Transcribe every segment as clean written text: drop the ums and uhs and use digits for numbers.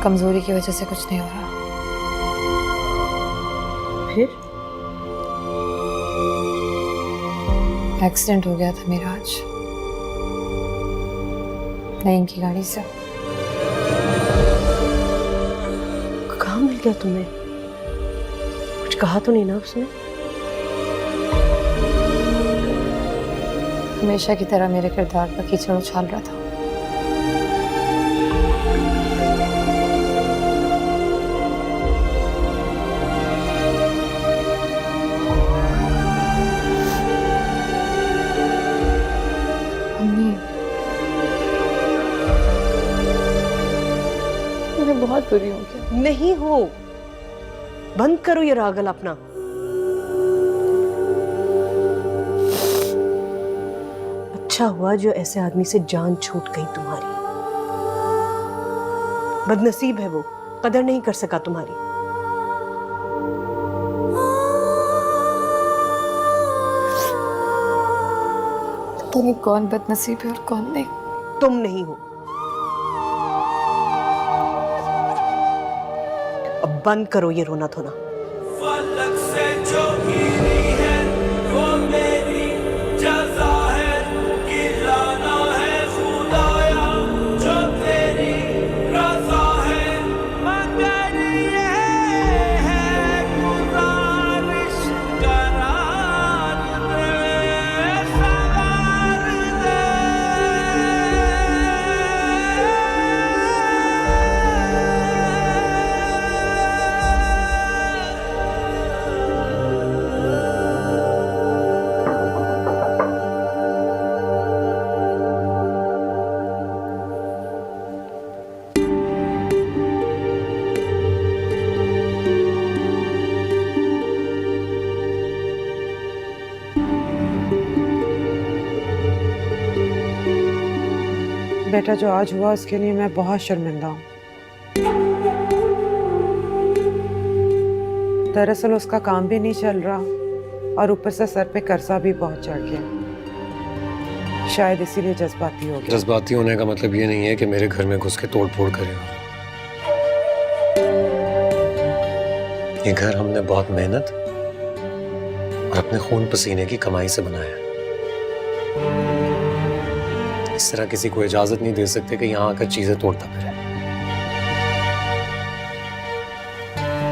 कमजोरी की वजह से कुछ नहीं हो रहा। फिर एक्सीडेंट हो गया था मेरा आज, नईम की गाड़ी से। कहाँ मिल गया तुम्हें? कुछ कहा तो नहीं ना उसने? हमेशा की तरह मेरे किरदार पर कीचड़ उछाल रहा था। मम्मी, मैं बहुत बुरी हूँ क्या? नहीं हो। बंद करो ये रागल अपना। अच्छा हुआ जो ऐसे आदमी से जान छूट गई तुम्हारी। बदनसीब है वो, कदर नहीं कर सका तुम्हारी। पता नहीं कौन बदनसीब है और कौन नहीं। तुम नहीं हो। अब बंद करो ये रोना धोना। फलक से जो गिरी है वो मेरी जज़ा है, गिराना है खुदाया जो तेरी रज़ा है। मगर ये है गुज़ारिश करार दे, सवार दे। बेटा, जो आज हुआ उसके लिए मैं बहुत शर्मिंदा हूँ। दरअसल उसका काम भी नहीं चल रहा और ऊपर से सर पे कर्जा भी बहुत चढ़ गया। शायद इसीलिए जज्बाती हो गया। जज्बाती होने का मतलब ये नहीं है कि मेरे घर में घुस के तोड़ फोड़ करेगा। ये घर हमने बहुत मेहनत और अपने खून पसीने की कमाई से बनाया है। इस तरह किसी को इजाजत नहीं दे सकते कि यहाँ आकर चीजें तोड़ता फिरे।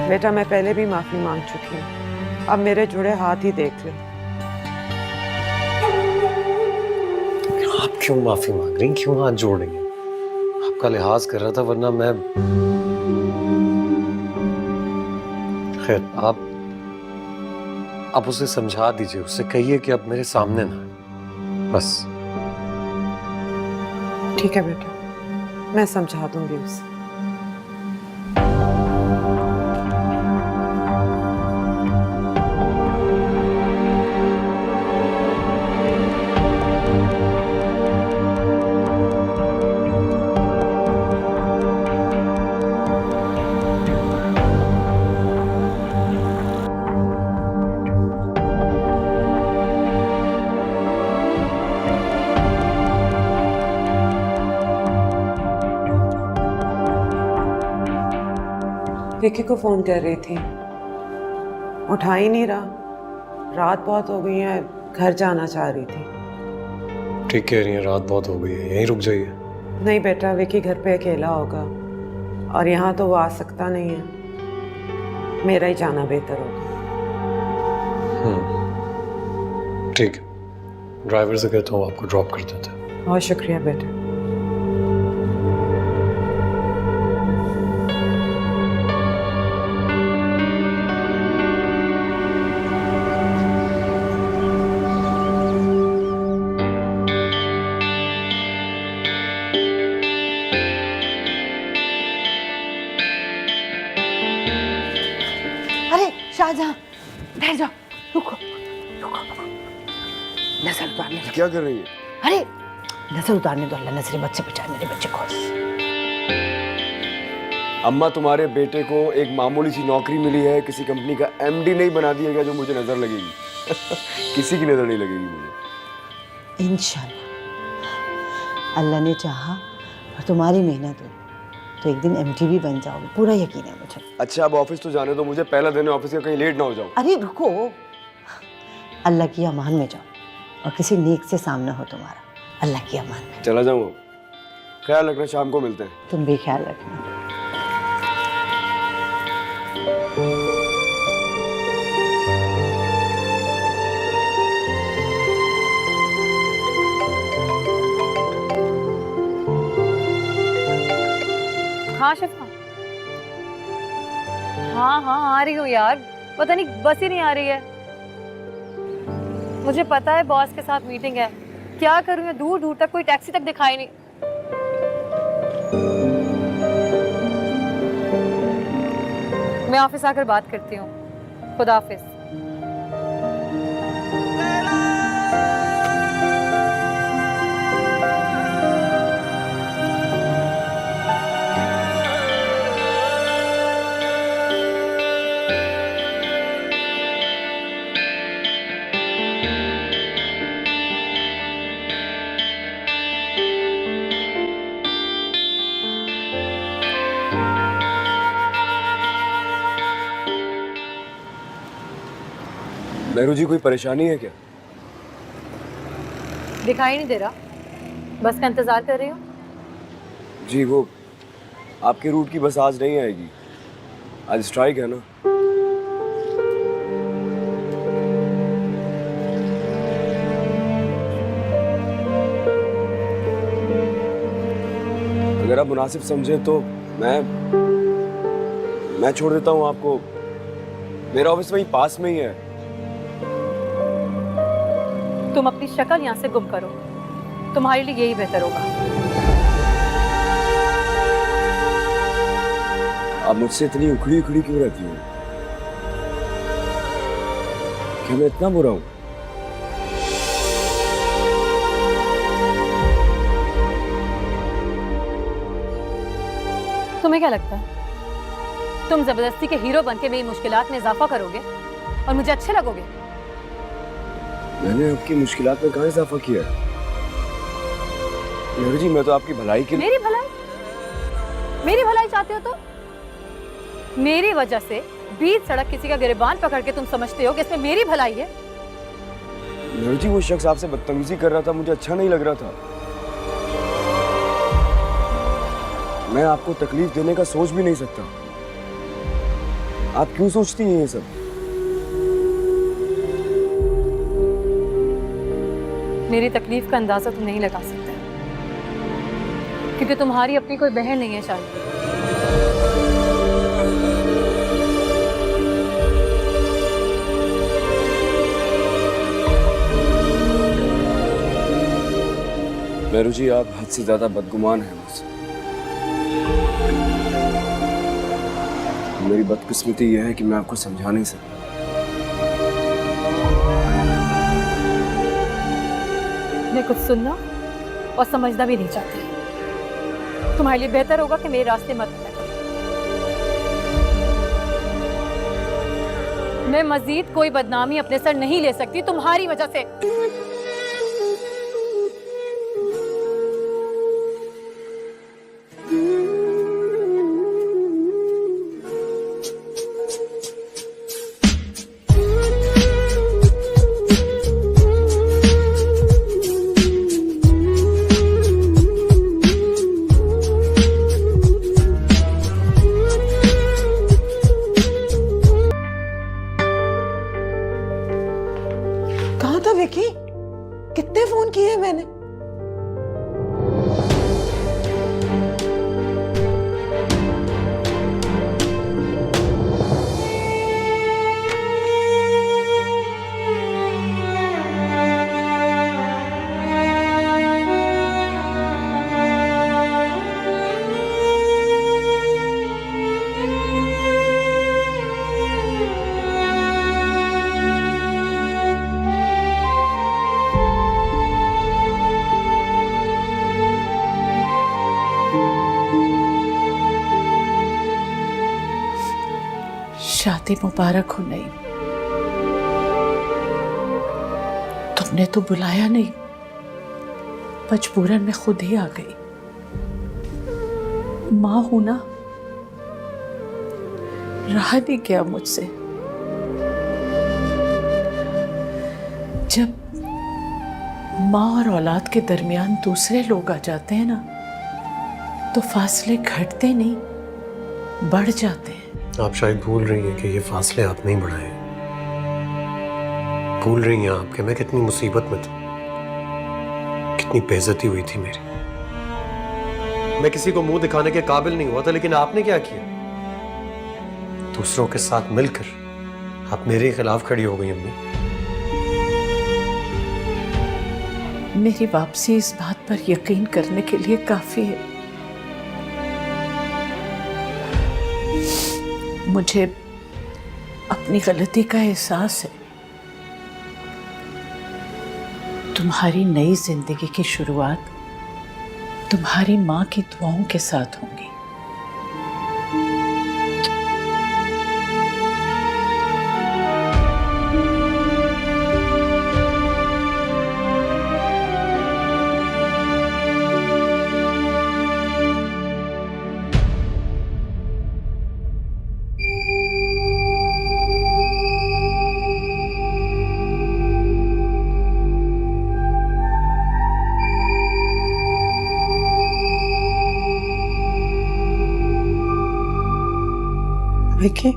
बेटा, मैं पहले भी माफी मांग चुकी हूँ, अब मेरे जुड़े हाथ ही देख ले। आप क्यों माफी मांग रही, क्यों हाथ जोड़ रही हैं? आपका लिहाज कर रहा था, वरना मैं। खैर, आप उसे समझा दीजिए, उसे कहिए कि अब मेरे सामने ना आए, बस। ठीक है बेटा, मैं समझा दूंगी उसे। विकी को फोन कर रही थी, उठा ही नहीं रहा। रात बहुत हो गई है, घर जाना चाह रही थी। ठीक कह रही हैं, रात बहुत हो गई है, यहीं रुक जाइए। नहीं बेटा, विकी घर पे अकेला होगा और यहाँ तो वो आ सकता नहीं है। मेरा ही जाना बेहतर होगा। ठीक है, ड्राइवर से कहता हूँ आपको ड्रॉप कर देते हैं। बहुत शुक्रिया बेटा। अरे शाहजहां, ठहर जाओ, रुको रुको। नजर उतारने दो। क्या कर रही है? अरे नजर उतारने दो, अल्लाह नजर बच्चे बचाए मेरे बच्चे को। अम्मा, तुम्हारे बेटे को एक मामूली सी नौकरी मिली है, किसी कंपनी का एमडी नहीं बना दिया गया जो मुझे नजर लगेगी। किसी की नजर नहीं लगेगी मुझे। इंशाल्लाह अल्लाह ने चाहा और तुम्हारी मेहनत हुई तो एक दिन एमडी भी बन जाओगे, पूरा यकीन है मुझे। अच्छा अब ऑफिस तो जाने दो मुझे, पहला दिन है ऑफिस का, कहीं लेट ना हो जाऊं। अरे रुको, अल्लाह की अमान में जाओ और किसी नेक से सामना हो तुम्हारा, अल्लाह की अमान में। चला जाऊँ, ख्याल रखना, शाम को मिलते हैं। तुम भी ख्याल रखना। हाँ शिफा, हाँ हाँ आ रही हूँ यार, पता नहीं बस ही नहीं आ रही है। मुझे पता है बॉस के साथ मीटिंग है, क्या करूँ मैं, दूर दूर तक कोई टैक्सी तक दिखाई नहीं। मैं ऑफिस आकर बात करती हूँ, खुदा हाफिज। नेहरू जी कोई परेशानी है क्या? दिखाई नहीं दे रहा, बस का इंतजार कर रही हूँ। जी वो आपके रूट की बस आज नहीं आएगी, आज स्ट्राइक है ना। अगर आप मुनासिब समझे तो मैं छोड़ देता हूँ आपको, मेरा ऑफिस वहीं पास में ही है। तुम अपनी शक्ल यहाँ से गुम करो, तुम्हारे लिए यही बेहतर होगा। आप मुझसे इतनी उखड़ी उखड़ी क्यों रहती हो? क्या मैं इतना बुरा हूं? तुम्हें क्या लगता है तुम जबरदस्ती के हीरो बनके मेरी मुश्किलात में इजाफा करोगे और मुझे अच्छे लगोगे? मैंने आपकी मुश्किलात में कहाँ इजाफा किया है? नेहरू जी मैं तो आपकी भलाई के लिए। मेरी भलाई चाहते हो तो मेरी वजह से बीच सड़क किसी का गिरबान पकड़ के तुम समझते हो कि इसमें मेरी भलाई है? नेहरू जी वो शख्स आपसे बदतमीजी कर रहा था, मुझे अच्छा नहीं लग रहा था। मैं आपको तकलीफ देने का सोच भी नहीं सकता। आप क्यों सोचती हैं ये सब? मेरी तकलीफ का अंदाजा तुम नहीं लगा सकते, क्योंकि तुम्हारी अपनी कोई बहन नहीं है शायद। नेहरू जी आप हद से ज्यादा बदगुमान हैं मुझसे। मेरी बदकिस्मती यह है कि मैं आपको समझा नहीं सकता। मैं कुछ सुनना और समझना भी नहीं चाहती। तुम्हारे लिए बेहतर होगा कि मेरे रास्ते मत आया करो। मैं मजीद कोई बदनामी अपने सर नहीं ले सकती तुम्हारी वजह से। कहाँ था विकी? कितने फोन किए मैंने? शादी मुबारक हो। नहीं, तुमने तो बुलाया नहीं, मजबूरन मैं खुद ही आ गई। माँ हूं ना, रहा नहीं गया मुझसे। जब माँ और औलाद के दरमियान दूसरे लोग आ जाते हैं ना, तो फासले घटते नहीं, बढ़ जाते हैं। आप शायद भूल रही हैं कि ये फासले आप नहीं बढ़ाए। भूल रही हैं आप कि मैं कितनी मुसीबत में था, कितनी बेइज्जती हुई थी मेरी। मैं किसी को मुंह दिखाने के काबिल नहीं हुआ था, लेकिन आपने क्या किया? दूसरों के साथ मिलकर आप मेरे खिलाफ खड़ी हो गई अम्मी। मेरी वापसी इस बात पर यकीन करने के लिए काफी है। मुझे अपनी गलती का एहसास है। तुम्हारी नई जिंदगी की शुरुआत तुम्हारी माँ की दुआओं के साथ होंगी। विकी,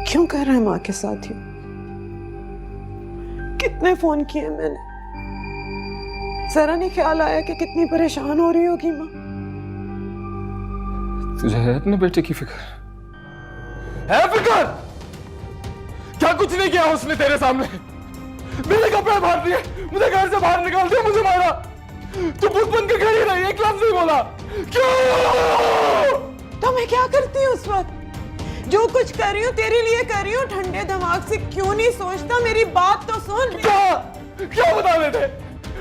क्यों कर रहा है माँ के साथ ही? कितने फोन किए मैंने, जरा नहीं ख्याल आया कि कितनी परेशान हो रही होगी माँ? तुझे है अपने बेटे की फिक्र? है फिक्र? क्या कुछ नहीं किया उसने तेरे सामने? मेरे कपड़े फाड़ दिए, मुझे घर से बाहर निकाल दिया, मुझे मारा। तू बुत बन के खड़ी रही, एक लफ्ज नहीं बोला। क्यों? तो मैं क्या करती हूँ उस वक्त? जो कुछ कर रही हूँ तेरे लिए कर रही हूँ। ठंडे दिमाग से क्यों नहीं सोचता? मेरी बात तो सुन। क्या बता रहे थे?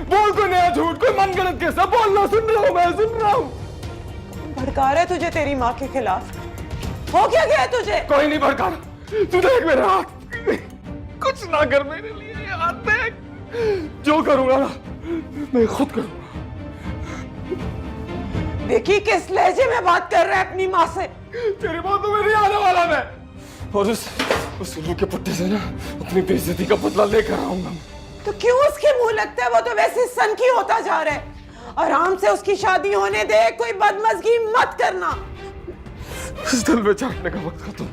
बोल कोई नया झूठ, कोई मनगढ़ंत किस्सा बोलना। सुन रहा हूँ, मैं सुन रहा हूँ। भड़का रहा है तुझे तेरी माँ के खिलाफ? हो क्या गया तुझे? कोई नहीं भड़का रहा। तू देख मेरा हाथ, कुछ ना कर मेरे लिए। हाथ देख, जो करूंगा ना मैं खुद करूंगा। देखी किस लहजे में बात कर रहा है अपनी माँ से? तेरी बातों में नहीं आने वाला मैं। और उस उल्लू के पट्टे से ना अपनी बेइज्जती का बदला लेकर आऊंगा। तो क्यों उसके मुंह लगता है? वो तो वैसे सनकी होता जा रहा है। आराम से उसकी शादी होने दे, कोई बदमज़गी मत करना। उस तलवे चाटने का वक्त खत्म,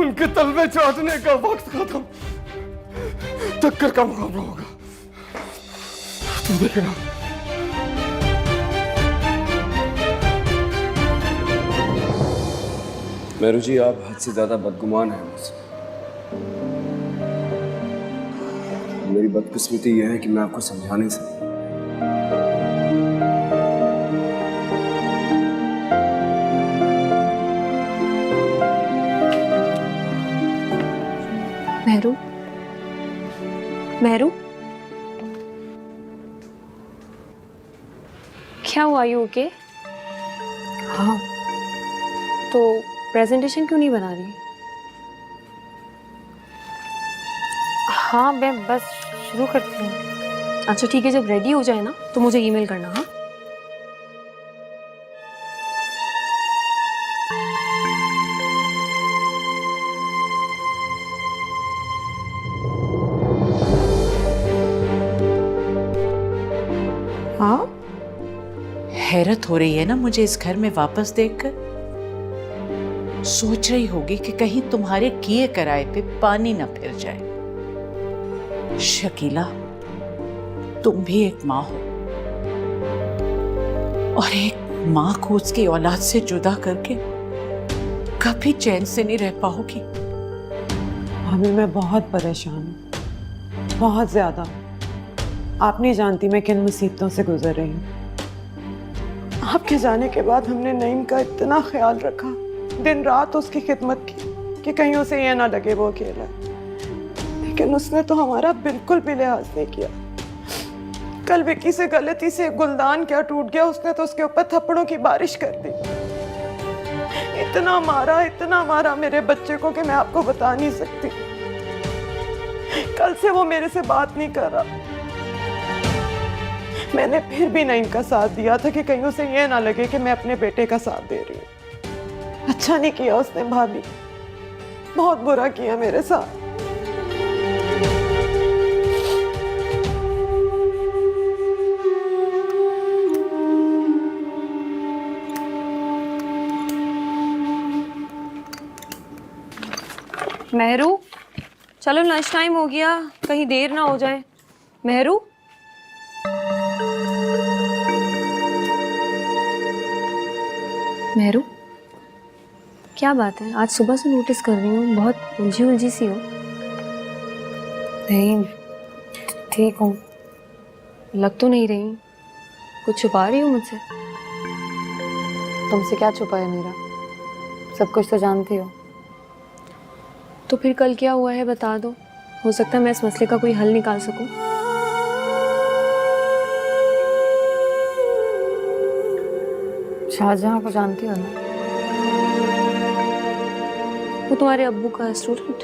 उनके तलवे चाटने का वक्त खत्म। टक्कर का मुकाबला होगा, तू देखना। मेरू जी, आप हद से ज्यादा बदगुमान हैं मुझसे। मेरी बदकिस्मती यह है कि मैं आपको समझा नहीं सकता। मेहरू, मेहरू, क्या हुआ? You okay? हाँ। तो प्रेजेंटेशन क्यों नहीं बना रही? हाँ, मैं बस शुरू करती हूँ। अच्छा ठीक है, जब रेडी हो जाए ना तो मुझे ईमेल करना। हाँ, हाँ? हैरत हो रही है ना मुझे इस घर में वापस देखकर। सोच रही होगी कि कहीं तुम्हारे किए कराए पे पानी न फिर जाए। शकीला, तुम भी एक माँ हो, और एक माँ को उसकी औलाद से जुदा करके कभी चैन से नहीं रह पाओगी। अभी मैं बहुत परेशान हूँ, बहुत ज्यादा। आप नहीं जानती मैं किन मुसीबतों से गुजर रही हूँ। आपके जाने के बाद हमने नईम का इतना ख्याल रखा, दिन रात उसकी खिदमत की कि कहीं उसे यह ना लगे वो अकेला है। लेकिन उसने तो हमारा बिल्कुल भी लिहाज नहीं किया। कल विक्की से गलती से गुलदान क्या टूट गया, उसने तो उसके ऊपर थप्पड़ों की बारिश कर दी। इतना मारा मेरे बच्चे को कि मैं आपको बता नहीं सकती। कल से वो मेरे से बात नहीं कर रहा। मैंने फिर भी नईम का साथ दिया था कि कहीं उसे ये ना लगे कि मैं अपने बेटे का साथ दे रही हूँ। अच्छा नहीं किया उसने भाभी, बहुत बुरा किया मेरे साथ। मेहरू, चलो लंच टाइम हो गया, कहीं देर ना हो जाए। मेहरू, मेहरू, क्या बात है? आज सुबह से नोटिस कर रही हूँ, बहुत उलझी उलझी सी हो। नहीं, ठीक हूँ। लग तो नहीं रही। कुछ छुपा रही हो मुझसे? तुमसे क्या छुपा है मेरा? सब कुछ तो जानती हो। तो फिर कल क्या हुआ है बता दो, हो सकता है मैं इस मसले का कोई हल निकाल सकूं। शाहजहां को जानती हो ना? वो तुम्हारे अब्बू का स्टूडेंट।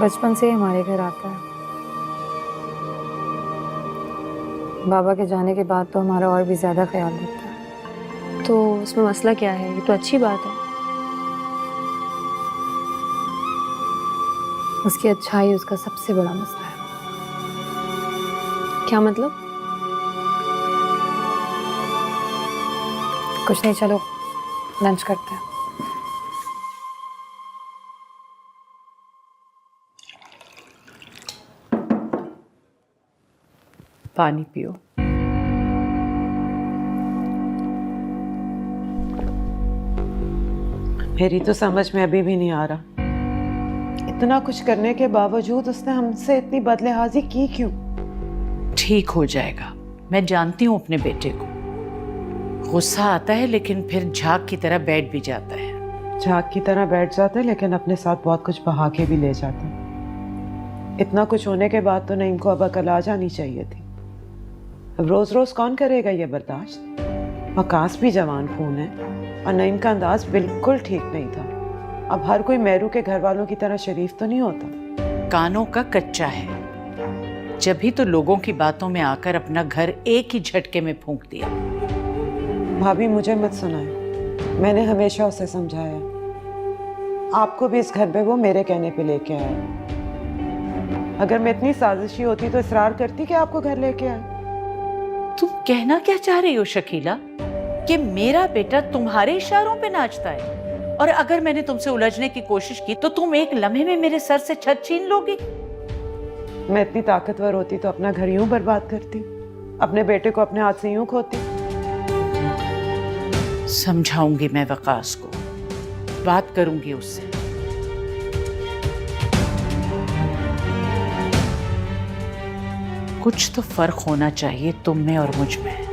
बचपन से ही हमारे घर आता है। बाबा के जाने के बाद तो हमारा और भी ज्यादा ख्याल रखता है। तो उसमें मसला क्या है? ये तो अच्छी बात है। उसकी अच्छाई उसका सबसे बड़ा मसला है। क्या मतलब? कुछ नहीं, चलो लंच करते हैं। पानी पियो। मेरी तो समझ में अभी भी नहीं आ रहा, इतना कुछ करने के बावजूद उसने हमसे इतनी बदलेहाजी की क्यों? ठीक हो जाएगा, मैं जानती हूँ अपने बेटे को। गुस्सा आता है लेकिन फिर झाग की तरह बैठ भी जाता है। झाग की तरह बैठ जाते लेकिन अपने साथ बहुत कुछ बहा के भी ले जाते। इतना कुछ होने के बाद तो नईम को अब अकल आ जानी चाहिए थी। अब रोज रोज कौन करेगा ये बर्दाश्त? वकास भी जवान खून है और नईम का अंदाज बिल्कुल ठीक नहीं था। अब हर कोई मेहरू के घर वालों की तरह शरीफ तो नहीं होता। कानों का कच्चा है, जब भी तो लोगों की बातों में आकर अपना घर एक ही झटके में फूंक दिया। भाभी मुझे मत सुनाए, मैंने हमेशा उसे समझाया। आपको भी इस घर पे वो मेरे कहने पे लेके आया। अगर मैं इतनी साजिशी होती तो इसरार करती कि आपको घर लेके आए। तुम कहना क्या चाह रही हो शकीला, कि मेरा बेटा तुम्हारे इशारों पे नाचता है? और अगर मैंने तुमसे उलझने की कोशिश की तो तुम एक लम्हे में मेरे सर से छत छीन लोगी? मैं इतनी ताकतवर होती तो अपना घर यूं बर्बाद करती, अपने बेटे को अपने हाथ से यूं खोती। समझाऊंगी मैं वकास को, बात करूंगी उससे। कुछ तो फर्क होना चाहिए तुम में और मुझ में।